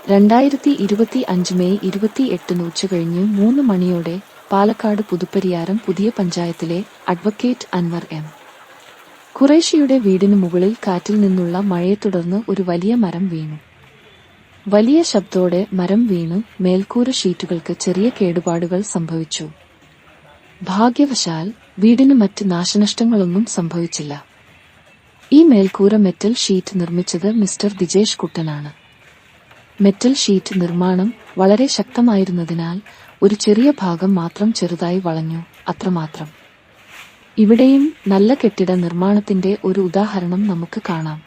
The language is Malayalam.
2025 മെയ് 28 ഉച്ചകഴിഞ്ഞ് 3 മണിയോടെ പാലക്കാട് പുതുപ്പരിയാരം പുതിയ പഞ്ചായത്തിലെ അഡ്വക്കേറ്റ് അൻവർ എം. ഖുറേഷിയുടെ വീടിനു മുകളിൽ കാറ്റിൽ നിന്നുള്ള മഴയെ തുടർന്ന് ഒരു വലിയ മരം വീണു. വലിയ ശബ്ദത്തോടെ മരം വീണു മേൽക്കൂര ഷീറ്റുകൾക്ക് ചെറിയ കേടുപാടുകൾ സംഭവിച്ചു. ഭാഗ്യവശാൽ വീടിന് മറ്റ് നാശനഷ്ടങ്ങളൊന്നും സംഭവിച്ചില്ല. ഈ മേൽക്കൂര മെറ്റൽ ഷീറ്റ് നിർമ്മിച്ചത് മിസ്റ്റർ ദിജേഷ് കുട്ടനാണ്. മെറ്റൽ ഷീറ്റ് നിർമ്മാണം വളരെ ശക്തമായിരുന്നതിനാൽ ഒരു ചെറിയ ഭാഗം മാത്രം ചെറുതായി വളഞ്ഞു, അത്രമാത്രം. ഇവിടെയും നല്ല കെട്ടിട നിർമ്മാണത്തിന്റെ ഒരു ഉദാഹരണം നമുക്ക് കാണാം.